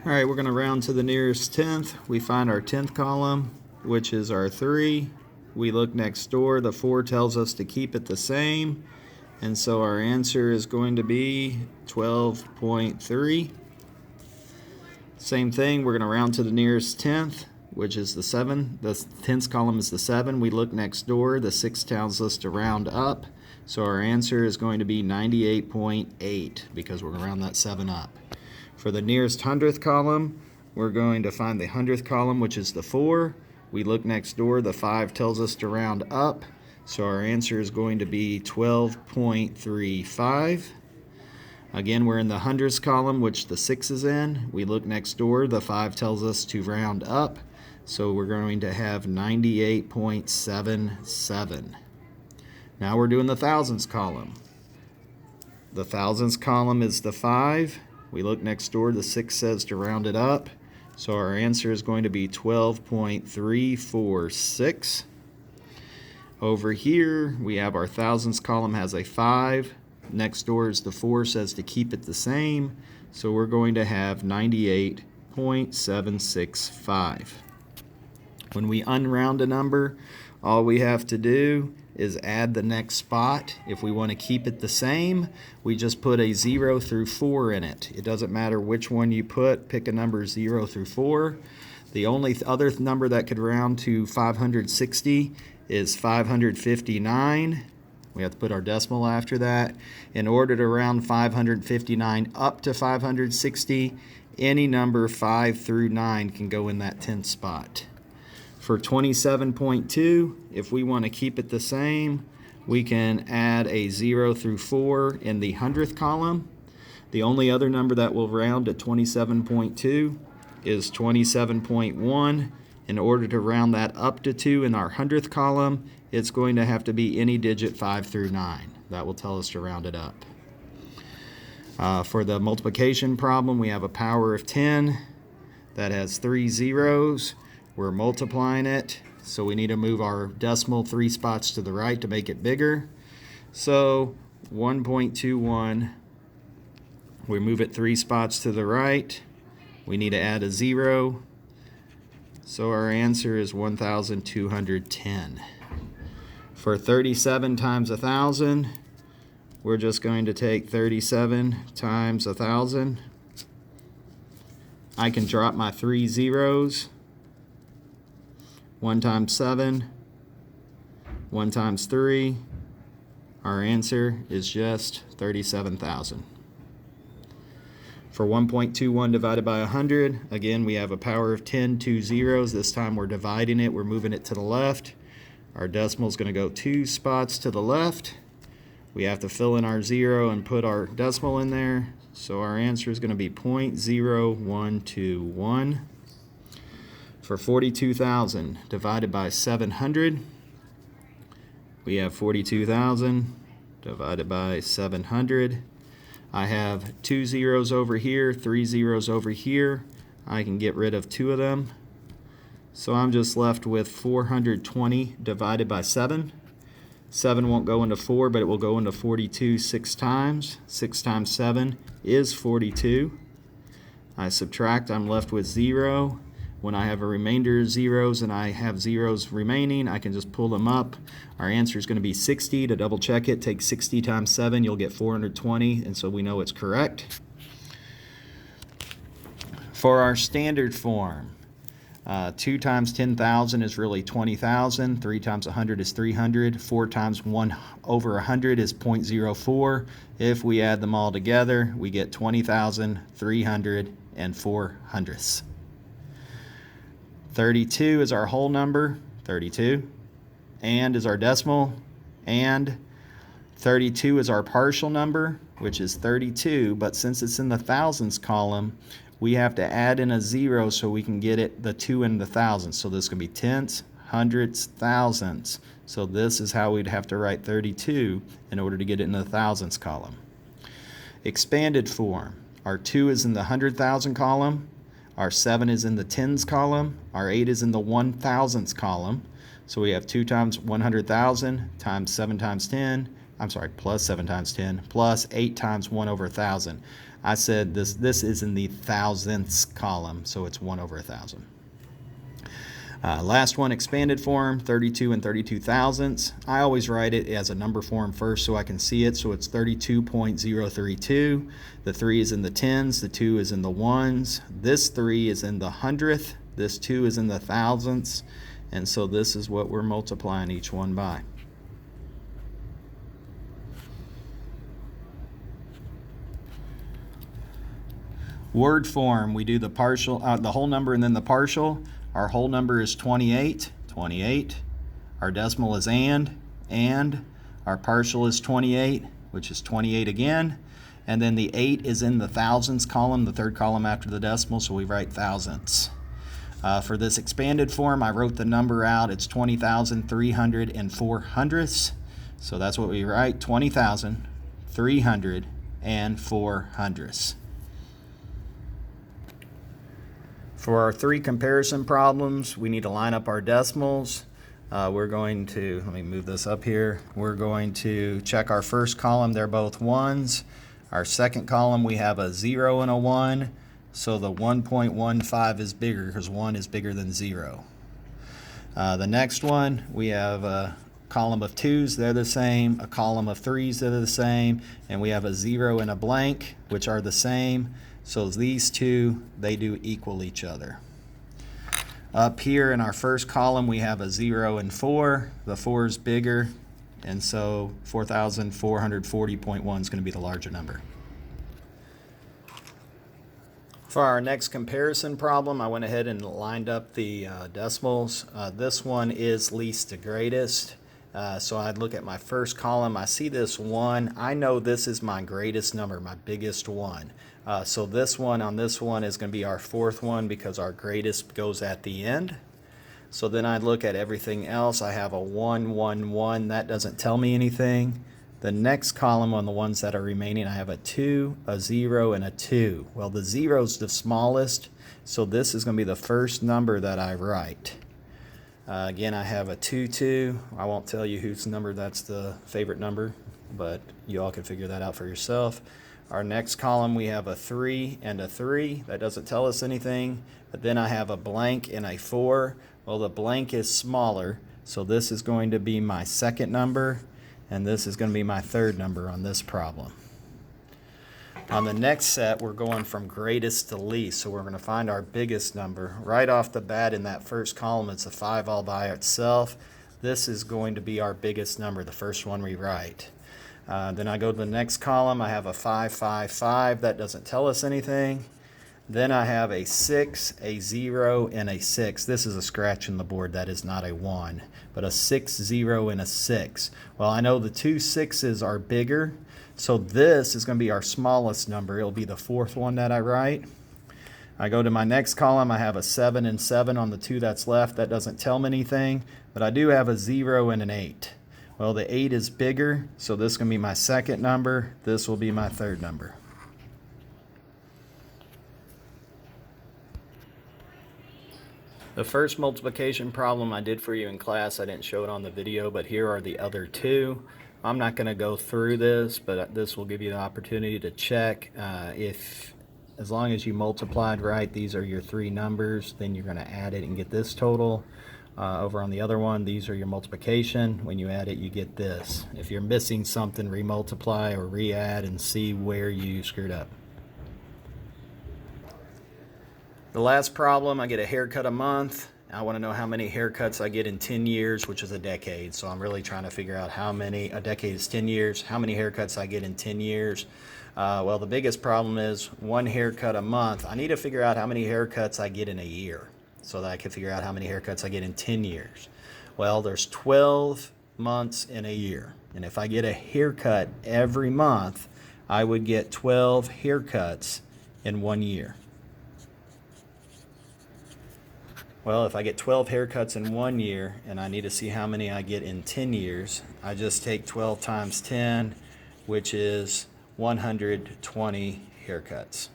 All right, we're going to round to the nearest tenth. We find our 10th column, which is our 3. We look next door. The 4 tells us to keep it the same. And so our answer is going to be 12.3. Same thing, we're going to round to the nearest tenth, which is the 7. The 10th column is the 7. We look next door. The 6 tells us to round up. So our answer is going to be 98.8 because we're going to round that 7 up. For the nearest 100th column, we're going to find the 100th column, which is the 4. We look next door. The 5 tells us to round up. So our answer is going to be 12.35. Again, we're in the hundredths column, which the 6 is in. We look next door. The 5 tells us to round up. So we're going to have 98.77. Now we're doing the thousands column. The thousands column is the 5. We look next door. The 6 says to round it up. So our answer is going to be 12.346. Over here, we have our thousands column has a 5. Next door is the 4, says to keep it the same. So we're going to have 98.765. When we unround a number, all we have to do is add the next spot. If we want to keep it the same, we just put a 0 through 4 in it. It doesn't matter which one you put, pick a number 0 through 4. The only other number that could round to 560 is 559. We have to put our decimal after that. In order to round 559 up to 560, any number 5 through 9 can go in that 10th spot. For 27.2, if we want to keep it the same, we can add a 0 through 4 in the 100th column. The only other number that will round at 27.2 is 27.1. In order to round that up to 2 in our 100th column, it's going to have to be any digit 5 through 9. That will tell us to round it up. For the multiplication problem, we have a power of 10 that has 3 zeros. We're multiplying it, so we need to move our decimal 3 spots to the right to make it bigger. So 1.21, we move it 3 spots to the right. We need to add a 0. So our answer is 1,210. For 37 times 1,000, we're just going to take 37 times 1,000. I can drop my 3 zeros. 1 times 7, 1 times 3. Our answer is just 37,000. For 1.21 divided by 100, again, we have a power of 10, 2 zeros. This time we're dividing it. We're moving it to the left. Our decimal is going to go 2 spots to the left. We have to fill in our 0 and put our decimal in there. So our answer is going to be 0.0121. For 42,000 divided by 700, we have 42,000 divided by 700. I have 2 zeros over here, 3 zeros over here. I can get rid of 2 of them. So I'm just left with 420 divided by 7. 7 won't go into 4, but it will go into 42 6 times. 6 times 7 is 42. I subtract, I'm left with 0. When I have a remainder of zeros and I have zeros remaining, I can just pull them up. Our answer is going to be 60. To double check it, take 60 times 7, you'll get 420, and so we know it's correct. For our standard form, 2 times 10,000 is really 20,000. 3 times 100 is 300. 4 times 1 over 100 is 0.04. If we add them all together, we get 20,304 hundredths. 32 is our whole number, 32, and is our decimal, and 32 is our partial number, which is 32, but since it's in the thousands column, we have to add in a 0 so we can get it the 2 in the thousands. So this can be tenths, hundredths, thousands. So this is how we'd have to write 32 in order to get it in the thousands column. Expanded form, our 2 is in the 100,000 column. Our 7 is in the tens column. Our 8 is in the 1,000ths column. So we have 2 times 100,000 times 7 times 10. I'm sorry, plus 7 times 10 plus 8 times 1 over 1,000. I said this is in the thousandths column, so it's 1 over 1,000. Last one, expanded form, 32 and 32 thousandths. I always write it as a number form first so I can see it. So it's 32.032. The 3 is in the tens, the 2 is in the ones. This 3 is in the hundredth, this 2 is in the thousandths, and so this is what we're multiplying each one by. Word form, we do the partial, the whole number and then the partial. Our whole number is 28, 28. Our decimal is and. Our partial is 28, which is 28 again. And then the 8 is in the thousands column, the third column after the decimal, so we write thousandths. For this expanded form, I wrote the number out. It's 20,304 hundredths. So that's what we write, 20,304 hundredths. For our 3 comparison problems, we need to line up our decimals. We're going to, let me move this up here. We're going to check our first column, they're both ones. Our second column, we have a 0 and a 1, so the 1.15 is bigger because 1 is bigger than 0. The next one, we have a column of 2's, they're the same, a column of 3's, they're the same, and we have a 0 and a blank, which are the same. So these two, they do equal each other. Up here in our first column, we have a 0 and 4. The 4 is bigger, and so 4,440.1 is going to be the larger number. For our next comparison problem, I went ahead and lined up the decimals. This one is least to greatest. So I'd look at my first column. I see this 1. I know this is my greatest number, my biggest one. So this one on this one is going to be our 4th one because our greatest goes at the end. So then I'd look at everything else. I have a 1, 1, 1. That doesn't tell me anything. The next column on the ones that are remaining, I have a 2, a 0, and a 2. Well, the 0 is the smallest, so this is going to be the first number that I write. Again, I have a 2, 2. I won't tell you whose number that's the favorite number, but you all can figure that out for yourself. Our next column, we have a 3 and a 3. That doesn't tell us anything. But then I have a blank and a 4. Well, the blank is smaller, so this is going to be my second number, and this is going to be my third number on this problem. On the next set, we're going from greatest to least, so we're going to find our biggest number. Right off the bat in that first column, it's a 5 all by itself. This is going to be our biggest number, the first one we write. Then I go to the next column, I have a 5, 5, 5. That doesn't tell us anything. Then I have a 6, a 0, and a 6. This is a scratch in the board, that is not a 1. But a 6, 0, and a 6. Well, I know the 2 6's are bigger, so this is going to be our smallest number. It'll be the 4th one that I write. I go to my next column, I have a 7 and 7 on the 2 that's left. That doesn't tell me anything, but I do have a 0 and an 8. Well, the 8 is bigger, so this is going to be my second number. This will be my third number. The first multiplication problem I did for you in class, I didn't show it on the video, but here are the other 2. I'm not going to go through this, but this will give you the opportunity to check if, as long as you multiplied right, these are your 3 numbers, then you're going to add it and get this total. Over on the other one, these are your multiplication. When you add it, you get this. If you're missing something, remultiply or re-add and see where you screwed up. The last problem, I get a haircut a month. I want to know how many haircuts I get in 10 years, which is a decade. So I'm really trying to figure out how many, a decade is 10 years, how many haircuts I get in 10 years. Well, the biggest problem is 1 haircut a month. I need to figure out how many haircuts I get in a year, so that I can figure out how many haircuts I get in 10 years. Well, there's 12 months in a year. And if I get a haircut every month, I would get 12 haircuts in 1 year. Well, if I get 12 haircuts in 1 year and I need to see how many I get in 10 years, I just take 12 times 10, which is 120 haircuts.